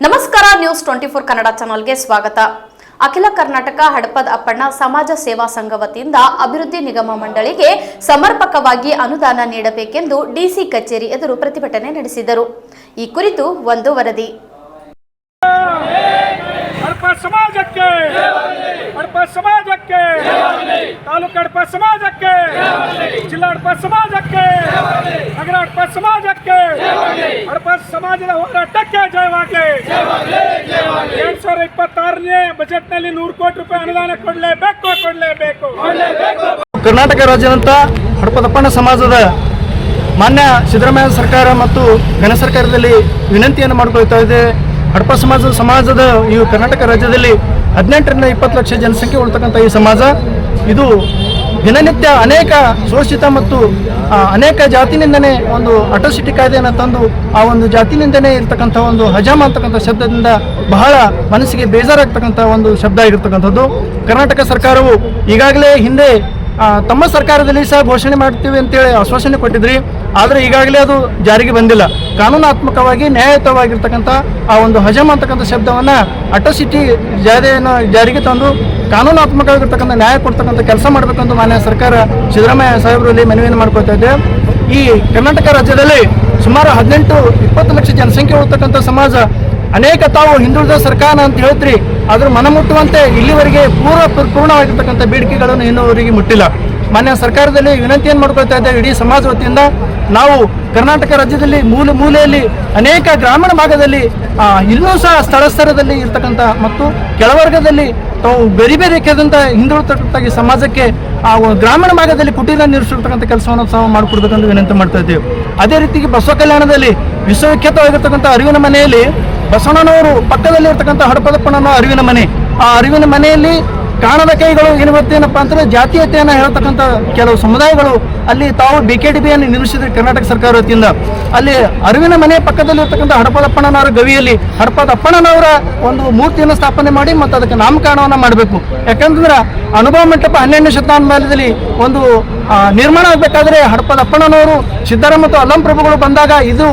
ನಮಸ್ಕಾರ ನ್ಯೂಸ್ 24 ಕನ್ನಡ ಚಾನೆಲ್ಗೆ ಸ್ವಾಗತ. ಅಖಿಲ ಕರ್ನಾಟಕ ಹಡಪದ ಅಪ್ಪಣ್ಣ ಸಮಾಜ ಸೇವಾ ಸಂಘ ವತಿಯಿಂದ ಅಭಿವೃದ್ಧಿ ನಿಗಮ ಮಂಡಳಿಗೆ ಸಮರ್ಪಕವಾಗಿ ಅನುದಾನ ನೀಡಬೇಕೆಂದು ಡಿಸಿ ಕಚೇರಿ ಎದುರು ಪ್ರತಿಭಟನೆ ನಡೆಸಿದರು. ಈ ಕುರಿತು ಒಂದು ವರದಿ. ಸಮಾಜಕ್ಕೆ ತಾಲೂಕು ಹಡಪ ಸಮಾಜಕ್ಕೆ ಜಿಲ್ಲಾ ಹಡಪ ಸಮಾಜಕ್ಕೆ ನಗರ ಹಡಪ ಸಮಾಜಕ್ಕೆ ಹಡಪ ಸಮಾಜದ ಹೋರಾಟಕ್ಕೆ ಜಯವಾಗಲಿ. 2026ನೇ ಬಜೆಟ್ನಲ್ಲಿ 100 ಕೋಟಿ ರೂಪಾಯಿ ಅನುದಾನ ಕೊಡಲೇಬೇಕು. ಕರ್ನಾಟಕ ರಾಜ್ಯಾದ್ಯಂತ ಹಡಪದಪ್ಪಣ್ಣ ಸಮಾಜದ ಮಾನ್ಯ ಸಿದ್ದರಾಮಯ್ಯ ಸರ್ಕಾರ ಮತ್ತು ಘನ ಸರ್ಕಾರದಲ್ಲಿ ವಿನಂತಿಯನ್ನು ಮಾಡಿಕೊಳ್ತಾ ಇದೆ. ಹಡಪ ಸಮಾಜದ ಈ ಕರ್ನಾಟಕ ರಾಜ್ಯದಲ್ಲಿ 18 ರಿಂದ 20 ಲಕ್ಷ ಜನಸಂಖ್ಯೆ ಉಳ್ತಕ್ಕಂಥ ಈ ಸಮಾಜ ಇದು ದಿನನಿತ್ಯ ಅನೇಕ ಶೋಷಿತ ಮತ್ತು ಅನೇಕ ಜಾತಿನಿಂದನೇ ಒಂದು ಅಟ್ರಾಸಿಟಿ ಕಾಯ್ದೆಯನ್ನು ತಂದು ಆ ಒಂದು ಜಾತಿನಿಂದನೇ ಇರ್ತಕ್ಕಂಥ ಒಂದು ಹಜಾಮ ಅಂತಕ್ಕಂಥ ಶಬ್ದದಿಂದ ಬಹಳ ಮನಸ್ಸಿಗೆ ಬೇಜಾರಾಗ್ತಕ್ಕಂಥ ಒಂದು ಶಬ್ದ ಆಗಿರ್ತಕ್ಕಂಥದ್ದು. ಕರ್ನಾಟಕ ಸರ್ಕಾರವು ಈಗಾಗಲೇ ಹಿಂದೆ ತಮ್ಮ ಸರ್ಕಾರದಲ್ಲಿ ಸಹ ಘೋಷಣೆ ಮಾಡ್ತೀವಿ ಅಂತೇಳಿ ಆಶ್ವಾಸನೆ ಕೊಟ್ಟಿದ್ರಿ. ಆದರೆ ಈಗಾಗಲೇ ಅದು ಜಾರಿಗೆ ಬಂದಿಲ್ಲ. ಕಾನೂನಾತ್ಮಕವಾಗಿ ನ್ಯಾಯಯುತವಾಗಿರ್ತಕ್ಕಂಥ ಆ ಒಂದು ಹಜಮ್ ಅಂತಕ್ಕಂಥ ಶಬ್ದವನ್ನು ಅಟ್ರಾಸಿಟಿ ಜಾರಿಗೆ ತಂದು ಕಾನೂನಾತ್ಮಕವಾಗಿರ್ತಕ್ಕಂಥ ನ್ಯಾಯ ಕೊಡ್ತಕ್ಕಂಥ ಕೆಲಸ ಮಾಡಬೇಕಂತ ಮಾನ್ಯ ಸರ್ಕಾರ ಸಿದ್ದರಾಮಯ್ಯ ಸಾಹೇಬರಲ್ಲಿ ಮನವಿಯನ್ನು ಮಾಡ್ಕೊಳ್ತಾ ಇದೆ. ಈ ಕರ್ನಾಟಕ ರಾಜ್ಯದಲ್ಲಿ ಸುಮಾರು 18-20 ಲಕ್ಷ ಜನಸಂಖ್ಯೆ ಉಳ್ತಕ್ಕಂಥ ಸಮಾಜ ಅನೇಕ ತಾವು ಹಿಂದುಳಿದ ಸರ್ಕಾರ ಅಂತ ಹೇಳ್ತೀರಿ, ಆದರೂ ಮನಮುಟ್ಟುವಂತೆ ಇಲ್ಲಿವರೆಗೆ ಪೂರ್ಣವಾಗಿರ್ತಕ್ಕಂಥ ಬೇಡಿಕೆಗಳನ್ನು ಇನ್ನೂವರೆಗೆ ಮುಟ್ಟಿಲ್ಲ. ಮಾನ್ಯ ಸರ್ಕಾರದಲ್ಲಿ ವಿನಂತಿಯನ್ನು ಮಾಡ್ಕೊಳ್ತಾ ಇದ್ದೇವೆ. ಇಡೀ ಸಮಾಜ ವತಿಯಿಂದ ನಾವು ಕರ್ನಾಟಕ ರಾಜ್ಯದಲ್ಲಿ ಮೂಲೆಯಲ್ಲಿ ಅನೇಕ ಗ್ರಾಮೀಣ ಭಾಗದಲ್ಲಿ ಇನ್ನೂ ಸಹ ಸ್ಥಳದಲ್ಲಿ ಇರ್ತಕ್ಕಂಥ ಮತ್ತು ಕೆಳವರ್ಗದಲ್ಲಿ ತಾವು ಬೇರೆ ರೀತಿಯಾದಂಥ ಹಿಂದುಳಿತಕ್ಕಂಥ ಈ ಸಮಾಜಕ್ಕೆ ಗ್ರಾಮೀಣ ಭಾಗದಲ್ಲಿ ಕುಟೀರ ನಿರ್ಮಿಸಿರ್ತಕ್ಕಂಥ ಕೆಲಸವನ್ನು ಸಹ ಮಾಡಿಕೊಡ್ಬೇಕಂತ ವಿನಂತಿ ಮಾಡ್ತಾ ಇದ್ದೇವೆ. ಅದೇ ರೀತಿಗೆ ಬಸವ ಕಲ್ಯಾಣದಲ್ಲಿ ವಿಶ್ವವಿಖ್ಯಾತವಾಗಿರ್ತಕ್ಕಂಥ ಅರಿವಿನ ಮನೆಯಲ್ಲಿ ಬಸವಣ್ಣನವರು ಪಕ್ಕದಲ್ಲಿ ಇರ್ತಕ್ಕಂಥ ಹಡಪದಪ್ಪಣ್ಣನ ಅರಿವಿನ ಮನೆ, ಆ ಅರಿವಿನ ಮನೆಯಲ್ಲಿ ಕಾಣದ ಕೈಗಳು ಏನಪ್ಪ ಅಂತಂದ್ರೆ ಜಾತೀಯತೆಯನ್ನು ಹೇಳ್ತಕ್ಕಂಥ ಕೆಲವು ಸಮುದಾಯಗಳು ಅಲ್ಲಿ ತಾವು BKDBಯನ್ನು ನಿರ್ಮಿಸಿದ್ರೆ ಕರ್ನಾಟಕ ಸರ್ಕಾರ ವತಿಯಿಂದ ಅಲ್ಲಿ ಅರಿವಿನ ಮನೆ ಪಕ್ಕದಲ್ಲಿ ಇರ್ತಕ್ಕಂಥ ಹಡಪದಪ್ಪಣ್ಣನವರ ಗವಿಯಲ್ಲಿ ಹಡಪದಪ್ಪಣ್ಣನವರ ಒಂದು ಮೂರ್ತಿಯನ್ನು ಸ್ಥಾಪನೆ ಮಾಡಿ ಮತ್ತು ಅದಕ್ಕೆ ನಾಮಕರಣವನ್ನು ಮಾಡಬೇಕು. ಯಾಕಂತಂದ್ರೆ ಅನುಭವ ಮಂಟಪ 12ನೇ ಶತಮಾನದಲ್ಲಿ ಒಂದು ನಿರ್ಮಾಣ ಆಗಬೇಕಾದ್ರೆ ಹಡಪದಪ್ಪಣ್ಣನವರು ಸಿದ್ದರಾಮ ಮತ್ತು ಅಲ್ಲಂ ಪ್ರಭುಗಳು ಬಂದಾಗ ಇದು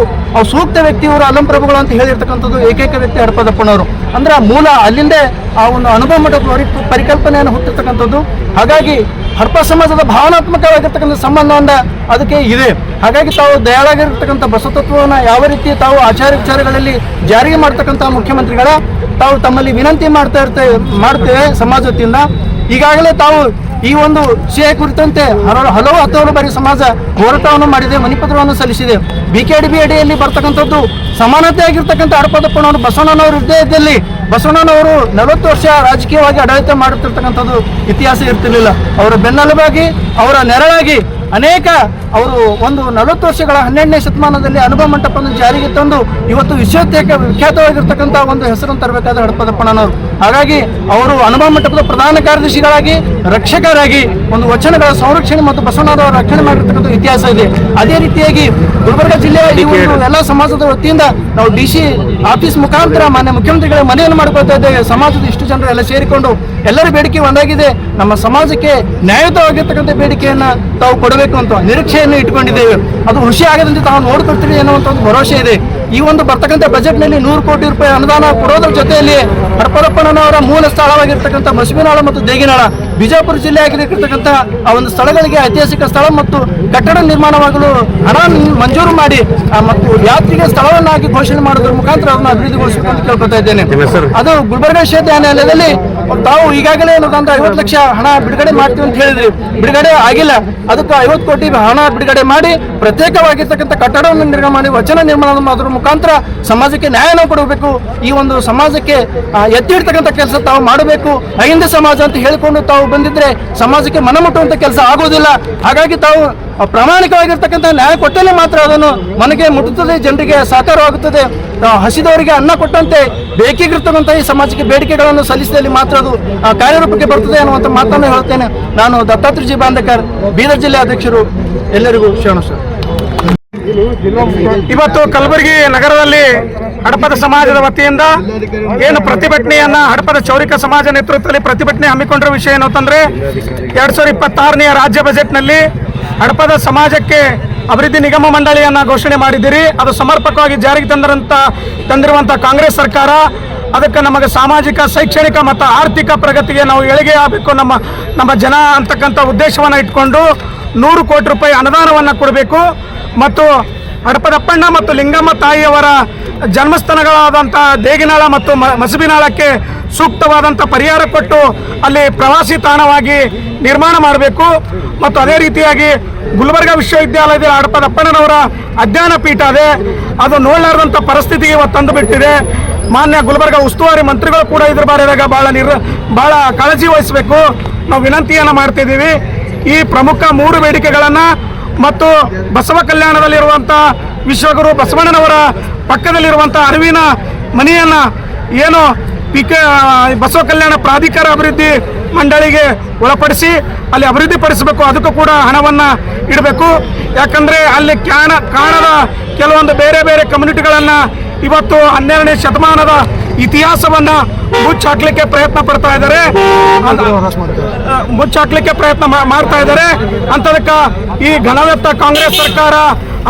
ಸೂಕ್ತ ವ್ಯಕ್ತಿ ಇವರು ಅಲ್ಲಂ ಪ್ರಭುಗಳು ಅಂತ ಹೇಳಿರ್ತಕ್ಕಂಥದ್ದು ಏಕೈಕ ವ್ಯಕ್ತಿ ಹಡಪದಪ್ಪಣ್ಣವರು. ಅಂದ್ರೆ ಮೂಲ ಅಲ್ಲಿಂದೇ ಆ ಒಂದು ಅನುಭವ ಮಂಟಪ ಪರಿಕಲ್ಪನೆಯನ್ನು ಹುಟ್ಟಿರ್ತಕ್ಕಂಥದ್ದು. ಹಾಗಾಗಿ ಹಡಪ ಸಮಾಜದ ಭಾವನಾತ್ಮಕವಾಗಿರ್ತಕ್ಕಂಥ ಸಂಬಂಧವನ್ನ ಅದಕ್ಕೆ ಇದೆ. ಹಾಗಾಗಿ ತಾವು ದಯಾಳಾಗಿರ್ತಕ್ಕಂಥ ಬಸವತತ್ವವನ್ನು ಯಾವ ರೀತಿ ತಾವು ಆಚಾರ ವಿಚಾರಗಳಲ್ಲಿ ಜಾರಿಗೆ ಮಾಡ್ತಕ್ಕಂಥ ಮುಖ್ಯಮಂತ್ರಿಗಳ ತಾವು ತಮ್ಮಲ್ಲಿ ವಿನಂತಿ ಮಾಡ್ತೇವೆ ಸಮಾಜ ವತಿಯಿಂದ. ಈಗಾಗಲೇ ತಾವು ಈ ಒಂದು ವಿಷಯ ಕುರಿತಂತೆ ಹಲವು ಬಾರಿ ಸಮಾಜ ಹೋರಾಟವನ್ನು ಮಾಡಿದೆ, ಮನಿಪತ್ರವನ್ನು ಸಲ್ಲಿಸಿದೆ. BKDB ಅಡಿಯಲ್ಲಿ ಬರ್ತಕ್ಕಂಥದ್ದು ಸಮಾನತೆ ಆಗಿರ್ತಕ್ಕಂಥ ಹಡಪದಪ್ಪನವರು ಬಸವಣ್ಣನವರು ಹೃದಯದಲ್ಲಿ ಬಸವಣ್ಣನವರು 40 ವರ್ಷ ರಾಜಕೀಯವಾಗಿ ಆಡಳಿತ ಮಾಡುತ್ತಿರ್ತಕ್ಕಂಥದ್ದು ಇತಿಹಾಸ ಇರ್ತಿರ್ಲಿಲ್ಲ. ಅವರ ಬೆನ್ನೆಲುಬಾಗಿ ಅವರ ನೆರಳಾಗಿ ಅನೇಕ ಅವರು ಒಂದು 40 ವರ್ಷಗಳ 12ನೇ ಶತಮಾನದಲ್ಲಿ ಅನುಭವ ಮಂಟಪವನ್ನು ಜಾರಿಗೆ ತಂದು ಇವತ್ತು ವಿಖ್ಯಾತವಾಗಿರ್ತಕ್ಕಂಥ ಒಂದು ಹೆಸರನ್ನು ತರಬೇಕಾದ ಹಡಪದಪ್ಪಣ್ಣನವರು. ಹಾಗಾಗಿ ಅವರು ಅನುಭವ ಮಂಟಪದ ಪ್ರಧಾನ ಕಾರ್ಯದರ್ಶಿಗಳಾಗಿ ರಕ್ಷಕರಾಗಿ ಒಂದು ವಚನಗಳ ಸಂರಕ್ಷಣೆ ಮತ್ತು ಬಸವಣ್ಣನವರ ರಕ್ಷಣೆ ಮಾಡಿರ್ತಕ್ಕಂಥ ಇತಿಹಾಸ ಇದೆ. ಅದೇ ರೀತಿಯಾಗಿ ಗುಲ್ಬರ್ಗ ಜಿಲ್ಲೆಯ ಈ ಒಂದು ಎಲ್ಲ ಸಮಾಜದ ವತಿಯಿಂದ ನಾವು DC ಆಫೀಸ್ ಮುಖಾಂತರ ಮಾನ್ಯ ಮುಖ್ಯಮಂತ್ರಿಗಳ ಮನೆಯನ್ನು ಮಾಡ್ಕೊಳ್ತಾ ಇದ್ದೇವೆ. ಸಮಾಜದ ಇಷ್ಟು ಜನರು ಎಲ್ಲ ಸೇರಿಕೊಂಡು ಎಲ್ಲರ ಬೇಡಿಕೆ ಒಂದಾಗಿದೆ. ನಮ್ಮ ಸಮಾಜಕ್ಕೆ ನ್ಯಾಯಯುತವಾಗಿರ್ತಕ್ಕಂಥ ಬೇಡಿಕೆಯನ್ನು ತಾವು ಕೊಡಬೇಕು ಅಂತ ನಿರೀಕ್ಷೆಯನ್ನು ಇಟ್ಕೊಂಡಿದ್ದೇವೆ. ಅದು ಹುಷಿ ಆಗದಂತೆ ತಾವು ನೋಡ್ಕೊಳ್ತೀವಿ ಅನ್ನುವಂಥ ಒಂದು ಭರವಸೆ ಇದೆ. ಈ ಒಂದು ಬರ್ತಕ್ಕಂಥ ಬಜೆಟ್ನಲ್ಲಿ 100 ಕೋಟಿ ರೂಪಾಯಿ ಅನುದಾನ ಕೊಡೋದ್ರ ಜೊತೆಯಲ್ಲಿ ಹಡಪದಪ್ಪಣ್ಣನವರ ಮೂಲ ಸ್ಥಳವಾಗಿರ್ತಕ್ಕಂಥ ಮಸಬಿನಾಳ ಮತ್ತು ದೇಗಿನಾಳ ಬಿಜಾಪುರ ಜಿಲ್ಲೆಯಾಗಿರ್ತಕ್ಕಂಥ ಆ ಒಂದು ಸ್ಥಳಗಳಿಗೆ ಐತಿಹಾಸಿಕ ಸ್ಥಳ ಮತ್ತು ಕಟ್ಟಡ ನಿರ್ಮಾಣವಾಗಲು ಹಣ ಮಂಜೂರು ಮಾಡಿ ಮತ್ತು ಯಾತ್ರೆಗೆ ಸ್ಥಳವನ್ನಾಗಿ ಘೋಷಣೆ ಮಾಡೋದ್ರ ಮುಖಾಂತರ ಅದನ್ನು ಅಭಿವೃದ್ಧಿಗೊಳಿಸಬೇಕು ಅಂತ ಕೇಳ್ಕೊತಾ ಇದ್ದೇನೆ. ಅದು ಗುಲ್ಬರ್ಗ ವಿಶ್ವವಿದ್ಯಾನಿಲಯದಲ್ಲಿ ತಾವು ಈಗಾಗಲೇ 50 ಲಕ್ಷ ಹಣ ಬಿಡುಗಡೆ ಮಾಡ್ತೀವಿ ಅಂತ ಹೇಳಿದ್ರಿ, ಬಿಡುಗಡೆ ಆಗಿಲ್ಲ. ಅದಕ್ಕೆ 50 ಕೋಟಿ ಹಣ ಬಿಡುಗಡೆ ಮಾಡಿ ಪ್ರತ್ಯೇಕವಾಗಿರ್ತಕ್ಕಂಥ ಕಟ್ಟಡವನ್ನು ನಿರ್ಮಾಣ ಮಾಡಿ ವಚನ ನಿರ್ಮಾಣ ಮಾಡೋದ್ರ ಮುಖಾಂತರ ಸಮಾಜಕ್ಕೆ ನ್ಯಾಯನ ಕೊಡಬೇಕು. ಈ ಒಂದು ಸಮಾಜಕ್ಕೆ ಎತ್ತಿ ಇಡ್ತಕ್ಕಂಥ ಕೆಲಸ ತಾವು ಮಾಡಬೇಕು. ಅಹಿಂದ ಸಮಾಜ ಅಂತ ಹೇಳಿಕೊಂಡು ತಾವು ಬಂದಿದ್ರೆ ಸಮಾಜಕ್ಕೆ ಮನಮುಟ್ಟುವಂಥ ಕೆಲಸ ಆಗೋದಿಲ್ಲ. ಹಾಗಾಗಿ ತಾವು ಪ್ರಾಮಾಣಿಕವಾಗಿರ್ತಕ್ಕಂಥ ನ್ಯಾಯ ಕೊಟ್ಟಲ್ಲಿ ಮಾತ್ರ ಅದನ್ನು ಮನೆಗೆ ಮುಟ್ಟುತ್ತದೆ, ಜನರಿಗೆ ಸಾಕಾರವಾಗುತ್ತದೆ. ಹಸಿದವರಿಗೆ ಅನ್ನ ಕೊಟ್ಟಂತೆ ಬೇಕಿಗಿರ್ತಕ್ಕಂಥ ಈ ಸಮಾಜಕ್ಕೆ ಬೇಡಿಕೆಗಳನ್ನು ಸಲ್ಲಿಸಿದಲ್ಲಿ ಮಾತ್ರ ಅದು ಕಾರ್ಯರೂಪಕ್ಕೆ ಬರ್ತದೆ ಅನ್ನುವಂಥ ಮಾತನ್ನು ಹೇಳ್ತೇನೆ. ನಾನು ದತ್ತಾತ್ರೇಯ ಜಿ ಬಾಂದೇಕರ್, ಬೀದರ್ ಜಿಲ್ಲೆ ಅಧ್ಯಕ್ಷರು. ಎಲ್ಲರಿಗೂ ಶರಣ ಸರ್. ಇವತ್ತು ಕಲಬುರಗಿ ನಗರದಲ್ಲಿ ಹಡಪದ ಸಮಾಜದ ವತಿಯಿಂದ ಏನು ಪ್ರತಿಭಟನೆಯನ್ನ ಹಡಪದ ಚೌರಿಕ ಸಮಾಜ ನೇತೃತ್ವದಲ್ಲಿ ಪ್ರತಿಭಟನೆ ಹಮ್ಮಿಕೊಂಡಿರೋ ವಿಷಯ ಏನು ಅಂತಂದ್ರೆ 2026ನೇ ರಾಜ್ಯ ಬಜೆಟ್ನಲ್ಲಿ ಹಡಪದ ಸಮಾಜಕ್ಕೆ ಅಭಿವೃದ್ಧಿ ನಿಗಮ ಮಂಡಳಿಯನ್ನು ಘೋಷಣೆ ಮಾಡಿದ್ದೀರಿ. ಅದು ಸಮರ್ಪಕವಾಗಿ ಜಾರಿಗೆ ತಂದಿರುವಂಥ ಕಾಂಗ್ರೆಸ್ ಸರ್ಕಾರ. ಅದಕ್ಕೆ ನಮಗೆ ಸಾಮಾಜಿಕ, ಶೈಕ್ಷಣಿಕ ಮತ್ತು ಆರ್ಥಿಕ ಪ್ರಗತಿಗೆ ನಾವು ಏಳಿಗೆ ಆಗಬೇಕು, ನಮ್ಮ ಜನ ಅಂತಕ್ಕಂಥ ಉದ್ದೇಶವನ್ನು ಇಟ್ಕೊಂಡು 100 ಕೋಟಿ ರೂಪಾಯಿ ಅನುದಾನವನ್ನು ಕೊಡಬೇಕು. ಮತ್ತು ಹಡಪದಪ್ಪಣ್ಣ ಮತ್ತು ಲಿಂಗಮ್ಮ ತಾಯಿಯವರ ಜನ್ಮಸ್ಥಳಗಳಾದಂಥ ದೇಗಿನಾಳ ಮತ್ತು ಮಸಬಿನಾಳಕ್ಕೆ ಸೂಕ್ತವಾದಂಥ ಪರಿಹಾರ ಕೊಟ್ಟು ಅಲ್ಲಿ ಪ್ರವಾಸಿ ತಾಣವಾಗಿ ನಿರ್ಮಾಣ ಮಾಡಬೇಕು. ಮತ್ತು ಅದೇ ರೀತಿಯಾಗಿ ಗುಲ್ಬರ್ಗಾ ವಿಶ್ವವಿದ್ಯಾಲಯದಲ್ಲಿ ಹಡಪದಪ್ಪಣ್ಣನವರ ಅಧ್ಯಯನ ಪೀಠ ಇದೆ, ಅದು ನೋಡಲಾರದಂಥ ಪರಿಸ್ಥಿತಿಗೆ ಇವತ್ತು ತಂದು ಬಿಟ್ಟಿದೆ. ಮಾನ್ಯ ಗುಲ್ಬರ್ಗಾ ಉಸ್ತುವಾರಿ ಮಂತ್ರಿಗಳು ಕೂಡ ಇದ್ರ ಬಾರಿದಾಗ ಭಾಳ ಕಾಳಜಿ ವಹಿಸಬೇಕು. ನಾವು ವಿನಂತಿಯನ್ನು ಮಾಡ್ತಿದ್ದೀವಿ. ಈ ಪ್ರಮುಖ 3 ಬೇಡಿಕೆಗಳನ್ನು ಮತ್ತು ಬಸವ ಕಲ್ಯಾಣದಲ್ಲಿರುವಂಥ ವಿಶ್ವಗುರು ಬಸವಣ್ಣನವರ ಪಕ್ಕದಲ್ಲಿರುವಂಥ ಅರಿವಿನ ಮನೆಯನ್ನು ಏನು ಬಸವ ಕಲ್ಯಾಣ ಪ್ರಾಧಿಕಾರ ಅಭಿವೃದ್ಧಿ ಮಂಡಳಿಗೆ ಒಳಪಡಿಸಿ ಅಲ್ಲಿ ಅಭಿವೃದ್ಧಿಪಡಿಸಬೇಕು. ಅದಕ್ಕೂ ಕೂಡ ಹಣವನ್ನು ಇಡಬೇಕು. ಯಾಕಂದರೆ ಅಲ್ಲಿ ಕಾಣದ ಕೆಲವೊಂದು ಬೇರೆ ಬೇರೆ ಕಮ್ಯುನಿಟಿಗಳನ್ನು ಇವತ್ತು 12ನೇ ಶತಮಾನದ ಇತಿಹಾಸವನ್ನು ಮುಚ್ಚಾಕ್ಲಿಕ್ಕೆ ಪ್ರಯತ್ನ ಪಡ್ತಾ ಇದ್ದಾರೆ, ಮುಚ್ಚಾಕ್ಲಿಕ್ಕೆ ಪ್ರಯತ್ನ ಮಾಡ್ತಾ ಇದ್ದಾರೆ. ಅಂಥದಕ್ಕೆ ಈ ಘನವೆತ್ತ ಕಾಂಗ್ರೆಸ್ ಸರ್ಕಾರ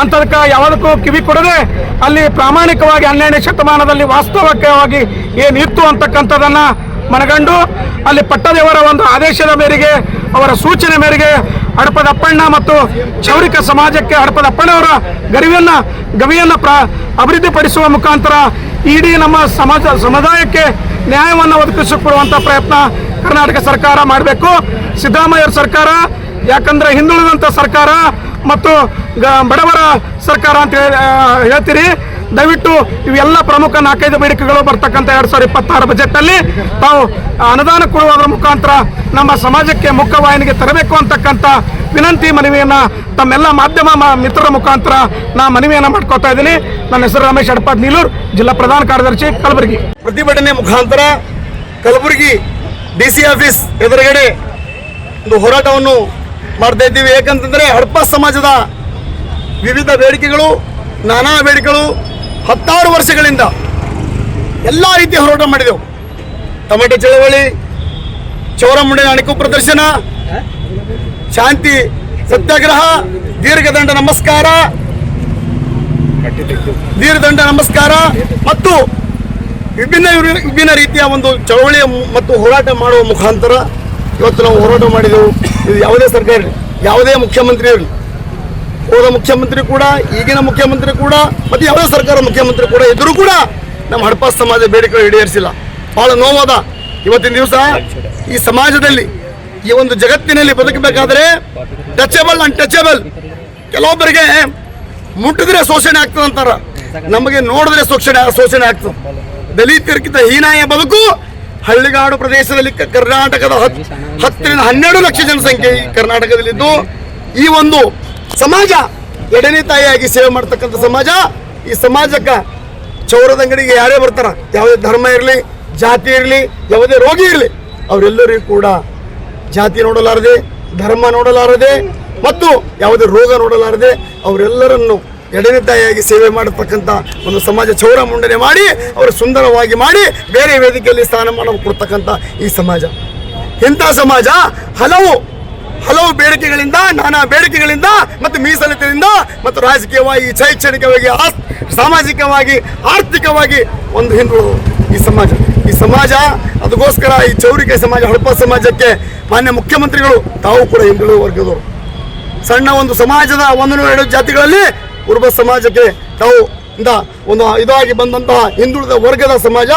ಅಂಥದಕ್ಕೆ ಯಾವುದಕ್ಕೂ ಕಿವಿ ಕೊಡದೆ ಅಲ್ಲಿ ಪ್ರಾಮಾಣಿಕವಾಗಿ 12ನೇ ಶತಮಾನದಲ್ಲಿ ವಾಸ್ತವಿಕವಾಗಿ ಏನಿತ್ತು ಅಂತಕ್ಕಂಥದ್ದನ್ನು ಮನಗಂಡು ಅಲ್ಲಿ ಪಟ್ಟದೇವರ ಒಂದು ಆದೇಶದ ಮೇರೆಗೆ, ಅವರ ಸೂಚನೆ ಮೇರೆಗೆ ಹಡಪದಪ್ಪಣ್ಣ ಮತ್ತು ಚೌರಿಕ ಸಮಾಜಕ್ಕೆ ಹಡಪದಪ್ಪಣ್ಣವರ ಗವಿಯನ್ನು ಅಭಿವೃದ್ಧಿಪಡಿಸುವ ಮುಖಾಂತರ ಇಡೀ ನಮ್ಮ ಸಮುದಾಯಕ್ಕೆ ನ್ಯಾಯವನ್ನು ಒದಗಿಸಿಕೊಡುವಂಥ ಪ್ರಯತ್ನ ಕರ್ನಾಟಕ ಸರ್ಕಾರ ಮಾಡಬೇಕು. ಸಿದ್ದರಾಮಯ್ಯ ಸರ್ಕಾರ ಯಾಕಂದರೆ ಹಿಂದುಳಿದಂಥ ಸರ್ಕಾರ ಮತ್ತು ಬಡವರ ಸರ್ಕಾರ ಅಂತ ಹೇಳ್ತೀರಿ. ದಯವಿಟ್ಟು ಇವೆಲ್ಲ ಪ್ರಮುಖ 4-5 ಬೇಡಿಕೆಗಳು ಬರ್ತಕ್ಕಂಥ 2026 ಬಜೆಟ್ನಲ್ಲಿ ತಾವು ಅನುದಾನ ಕೊಡುವುದರ ಮುಖಾಂತರ ನಮ್ಮ ಸಮಾಜಕ್ಕೆ ಮುಖ್ಯವಾಹಿನಿಗೆ ತರಬೇಕು ಅಂತಕ್ಕಂಥ ವಿನಂತಿ, ಮನವಿಯನ್ನು ತಮ್ಮೆಲ್ಲ ಮಾಧ್ಯಮ ಮಿತ್ರರ ಮುಖಾಂತರ ನಾನು ಮನವಿಯನ್ನು ಮಾಡ್ಕೋತಾ ಇದ್ದೀನಿ. ನನ್ನ ಹೆಸರು ರಮೇಶ್ ಹಡಪದ್ ನೀಲೂರ್, ಜಿಲ್ಲಾ ಪ್ರಧಾನ ಕಾರ್ಯದರ್ಶಿ, ಕಲಬುರಗಿ. ಪ್ರತಿಭಟನೆ ಮುಖಾಂತರ ಕಲಬುರಗಿ DC ಆಫೀಸ್ ಎದುರುಗಡೆ ಒಂದು ಹೋರಾಟವನ್ನು ಮಾಡ್ತಾ ಇದ್ದೀವಿ. ಯಾಕಂತಂದರೆ ಹಡಪ ಸಮಾಜದ ವಿವಿಧ ಬೇಡಿಕೆಗಳು, ನಾನಾ ಬೇಡಿಕೆಗಳು 16 ವರ್ಷಗಳಿಂದ ಎಲ್ಲ ರೀತಿಯ ಹೋರಾಟ ಮಾಡಿದೆವು. ಟೊಮೆಟೊ ಚಳವಳಿ, ಚೌರಮುಂಡಿನ ಅಣಕು ಪ್ರದರ್ಶನ, ಶಾಂತಿ ಸತ್ಯಾಗ್ರಹ, ದೀರ್ಘದಂಡ ನಮಸ್ಕಾರ ಮತ್ತು ವಿಭಿನ್ನ ರೀತಿಯ ಒಂದು ಚಳವಳಿ ಮತ್ತು ಹೋರಾಟ ಮಾಡುವ ಮುಖಾಂತರ ಇವತ್ತು ನಾವು ಹೋರಾಟ ಮಾಡಿದೆವು. ಇದು ಯಾವುದೇ ಸರ್ಕಾರ ಇರಲಿ, ಯಾವುದೇ ಮುಖ್ಯಮಂತ್ರಿ ಇರಲಿ, ಹೋದ ಮುಖ್ಯಮಂತ್ರಿ ಕೂಡ, ಈಗಿನ ಮುಖ್ಯಮಂತ್ರಿ ಕೂಡ ಮತ್ತು ಯಾವುದೇ ಸರ್ಕಾರ ಮುಖ್ಯಮಂತ್ರಿ ಕೂಡ ಇದ್ರೂ ಕೂಡ ನಮ್ಮ ಹಡಪ ಸಮಾಜ ಬೇಡಿಕೆ ಈಡೇರಿಸಿಲ್ಲ. ಭಾಳ ನೋವಾದ ಇವತ್ತಿನ ದಿವಸ ಈ ಸಮಾಜದಲ್ಲಿ, ಈ ಒಂದು ಜಗತ್ತಿನಲ್ಲಿ ಬದುಕಬೇಕಾದ್ರೆ ಟಚಬಲ್ ಅನ್ಟಚಬಲ್, ಕೆಲವೊಬ್ಬರಿಗೆ ಮುಟ್ಟಿದ್ರೆ ಶೋಷಣೆ ಆಗ್ತದೆ ಅಂತಾರ, ನಮಗೆ ನೋಡಿದ್ರೆ ಶೋಷಣೆ ಆಗ್ತದೆ. ದಲಿತರಿಗಿಂತ ಹೀನಾಯ ಬದುಕು ಹಳ್ಳಿಗಾಡು ಪ್ರದೇಶದಲ್ಲಿ ಕರ್ನಾಟಕದ 10ರಿಂದ 12 ಲಕ್ಷ ಜನಸಂಖ್ಯೆ ಈ ಕರ್ನಾಟಕದಲ್ಲಿದ್ದು, ಈ ಒಂದು ಸಮಾಜ ಎಡನೇ ತಾಯಿಯಾಗಿ ಸೇವೆ ಮಾಡ್ತಕ್ಕಂಥ ಸಮಾಜ. ಈ ಸಮಾಜಕ್ಕೆ ಚೌರದಂಗಡಿಗೆ ಯಾರೇ ಬರ್ತಾರ, ಯಾವುದೇ ಧರ್ಮ ಇರಲಿ, ಜಾತಿ ಇರಲಿ, ಯಾವುದೇ ರೋಗಿ ಇರಲಿ, ಅವರೆಲ್ಲರಿಗೂ ಕೂಡ ಜಾತಿ ನೋಡಲಾರದೆ, ಧರ್ಮ ನೋಡಲಾರದೆ ಮತ್ತು ಯಾವುದೇ ರೋಗ ನೋಡಲಾರದೆ ಅವರೆಲ್ಲರನ್ನು ಎಡನೇ ತಾಯಿಯಾಗಿ ಸೇವೆ ಮಾಡತಕ್ಕಂಥ ಒಂದು ಸಮಾಜ ಚೌರಮುಂಡನೆ ಮಾಡಿ ಅವರು ಸುಂದರವಾಗಿ ಮಾಡಿ ಬೇರೆ ವೇದಿಕೆಯಲ್ಲಿ ಸ್ಥಾನಮಾನ ಕೊಡ್ತಕ್ಕಂಥ ಈ ಸಮಾಜ. ಇಂಥ ಸಮಾಜ ಹಲವು ಬೇಡಿಕೆಗಳಿಂದ, ನಾನಾ ಬೇಡಿಕೆಗಳಿಂದ ಮತ್ತು ಮೀಸಲಿತದಿಂದ ಮತ್ತು ರಾಜಕೀಯವಾಗಿ, ಶೈಕ್ಷಣಿಕವಾಗಿ, ಸಾಮಾಜಿಕವಾಗಿ, ಆರ್ಥಿಕವಾಗಿ ಒಂದು ಹಿಂದುಳಿದ ಈ ಸಮಾಜ ಅದಕ್ಕೋಸ್ಕರ ಈ ಚೌರಿಕೆ ಸಮಾಜ, ಹಡಪ ಸಮಾಜಕ್ಕೆ ಮಾನ್ಯ ಮುಖ್ಯಮಂತ್ರಿಗಳು ತಾವು ಕೂಡ ಹಿಂದುಳಿದ ವರ್ಗದವರು. ಸಣ್ಣ ಒಂದು ಸಮಾಜದ 102 ಜಾತಿಗಳಲ್ಲಿ ಕುರುಬ ಸಮಾಜಕ್ಕೆ ತಾವು ಒಂದು ಇದಾಗಿ ಬಂದಂತಹ ಹಿಂದುಳಿದ ವರ್ಗದ ಸಮಾಜ.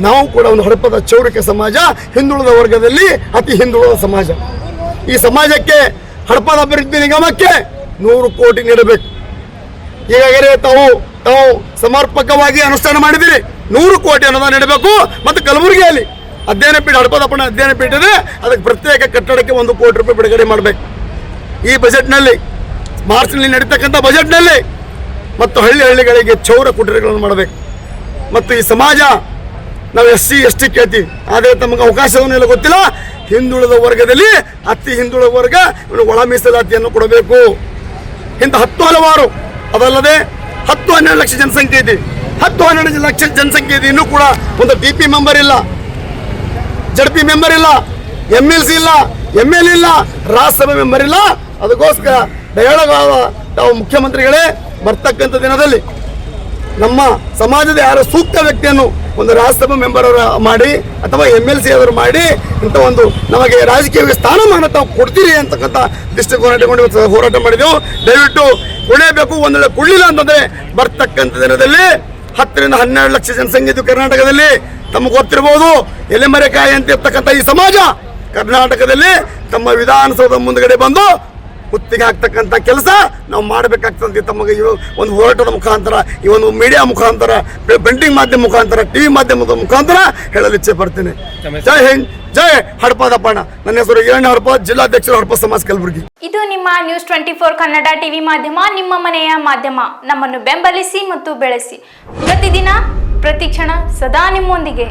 ನಾವು ಕೂಡ ಒಂದು ಹಡಪದ ಚೌರಿಕೆ ಸಮಾಜ ಹಿಂದುಳಿದ ವರ್ಗದಲ್ಲಿ ಅತಿ ಹಿಂದುಳಿದ ಸಮಾಜ. ಈ ಸಮಾಜಕ್ಕೆ ಹಡಪದ ಅಭಿವೃದ್ಧಿ ನಿಗಮಕ್ಕೆ 100 ಕೋಟಿ ನೀಡಬೇಕು. ಈಗಾಗಲೇ ತಾವು ಸಮರ್ಪಕವಾಗಿ ಅನುಷ್ಠಾನ ಮಾಡಿದಿರಿ. 100 ಕೋಟಿ ಅನುದಾನ ನೀಡಬೇಕು. ಮತ್ತು ಕಲಬುರಗಿಯಲ್ಲಿ ಅಧ್ಯಯನ ಪೀಠ, ಹಡಪದಪ್ಪನ ಅಧ್ಯಯನ ಪೀಠ ಇದೆ, ಅದಕ್ಕೆ ಪ್ರತ್ಯೇಕ ಕಟ್ಟಡಕ್ಕೆ 1 ಕೋಟಿ ರೂಪಾಯಿ ಬಿಡುಗಡೆ ಮಾಡಬೇಕು. ಈ ಬಜೆಟ್ನಲ್ಲಿ, ಮಾರ್ಚ್ನಲ್ಲಿ ನಡೀತಕ್ಕಂಥ ಬಜೆಟ್ನಲ್ಲಿ ಮತ್ತು ಹಳ್ಳಿಗಳಿಗೆ ಚೌರ ಕುಟೀರಗಳನ್ನು ಮಾಡಬೇಕು. ಮತ್ತು ಈ ಸಮಾಜ ನಾವು SC ಕೇಳ್ತೀವಿ, ಆದರೆ ತಮಗೆ ಅವಕಾಶವನ್ನೆಲ್ಲ ಗೊತ್ತಿಲ್ಲ. ಹಿಂದುಳಿದ ವರ್ಗದಲ್ಲಿ ಅತಿ ಹಿಂದುಳಿದ ವರ್ಗ ಒಳ ಮೀಸಲಾತಿಯನ್ನು ಕೊಡಬೇಕು. ಇಂಥ 10 ಹಲವಾರು, ಅದಲ್ಲದೆ 10-12 ಲಕ್ಷ ಜನಸಂಖ್ಯೆ ಇದೆ. 10-12 ಲಕ್ಷ ಜನಸಂಖ್ಯೆ ಇದೆ. ಇನ್ನೂ ಕೂಡ ಒಂದು DP ಮೆಂಬರ್ ಇಲ್ಲ, ZP ಮೆಂಬರ್ ಇಲ್ಲ, MLC ಇಲ್ಲ, ML ಇಲ್ಲ, ರಾಜ್ಯಸಭೆ ಮೆಂಬರ್ ಇಲ್ಲ. ಅದಕ್ಕೋಸ್ಕರ ದಯಾಳವಾದ ತಾವು ಮುಖ್ಯಮಂತ್ರಿಗಳೇ ಬರ್ತಕ್ಕಂಥ ದಿನದಲ್ಲಿ ನಮ್ಮ ಸಮಾಜದ ಯಾರ ಸೂಕ್ತ ವ್ಯಕ್ತಿಯನ್ನು ಒಂದು ರಾಜ್ಯಸಭಾ ಮೆಂಬರ್ ಮಾಡಿ ಅಥವಾ MLC ಅವರು ಮಾಡಿ ಇಂಥ ಒಂದು ನಮಗೆ ರಾಜಕೀಯ ಸ್ಥಾನಮಾನ ತಾವು ಕೊಡ್ತೀರಿ ಅಂತಕ್ಕಂಥ ದೃಷ್ಟಿಕೋನ ಇಟ್ಟುಕೊಂಡು ಇವತ್ತು ಹೋರಾಟ ಮಾಡಿದೆವು. ದಯವಿಟ್ಟು ಕೊಡಲೇಬೇಕು. ಒಂದು ವೇಳೆ ಕೊಡಲಿಲ್ಲ ಅಂತಂದ್ರೆ ಬರ್ತಕ್ಕಂಥ ದಿನದಲ್ಲಿ 10 ರಿಂದ 12 ಲಕ್ಷ ಜನಸಂಖ್ಯೆ ಇದ್ದು ಕರ್ನಾಟಕದಲ್ಲಿ. ತಮಗೆ ಗೊತ್ತಿರಬಹುದು, ಎಲೆಮರೆಕಾಯಿ ಅಂತ ಇರ್ತಕ್ಕಂಥ ಈ ಸಮಾಜ ಕರ್ನಾಟಕದಲ್ಲಿ ತಮ್ಮ ವಿಧಾನಸೌಧ ಮುಂದ್ಗಡೆ ಬಂದು ಕುತ್ತಿಗೆ ಹಾಕ್ತಕ್ಕಂಥ ಕೆಲಸ ನಾವು ಮಾಡಬೇಕಾಗ್ತದೆ. ತಮಗೆ ಈ ಒಂದು ಹೋರಾಟದ ಮುಖಾಂತರ, ಈ ಒಂದು ಮೀಡಿಯಾ ಮುಖಾಂತರ, ಪ್ರಿಂಟಿಂಗ್ ಮಾಧ್ಯಮ ಮುಖಾಂತರ, TV ಮಾಧ್ಯಮದ ಮುಖಾಂತರ ಹೇಳಲು ಇಚ್ಛೆ ಪಡ್ತೇನೆ. ಜೈ ಹಿಂದ್, ಜೈ ಹಡಪದಪ್ಪಣ್ಣ. ನನ್ನ ಹೆಸರು ಈರಣ್ಣ ಹಡಪ, ಜಿಲ್ಲಾಧ್ಯಕ್ಷರು ಹಡಪ ಸಮಾಜ ಕಲಬುರಗಿ. ಇದು ನಿಮ್ಮ ನ್ಯೂಸ್ 24 ಕನ್ನಡ ಟಿವಿ ಮಾಧ್ಯಮ, ನಿಮ್ಮ ಮನೆಯ ಮಾಧ್ಯಮ. ನಮ್ಮನ್ನು ಬೆಂಬಲಿಸಿ ಮತ್ತು ಬೆಳೆಸಿ. ಪ್ರತಿದಿನ ಪ್ರತಿಕ್ಷಣ ಸದಾ ನಿಮ್ಮೊಂದಿಗೆ.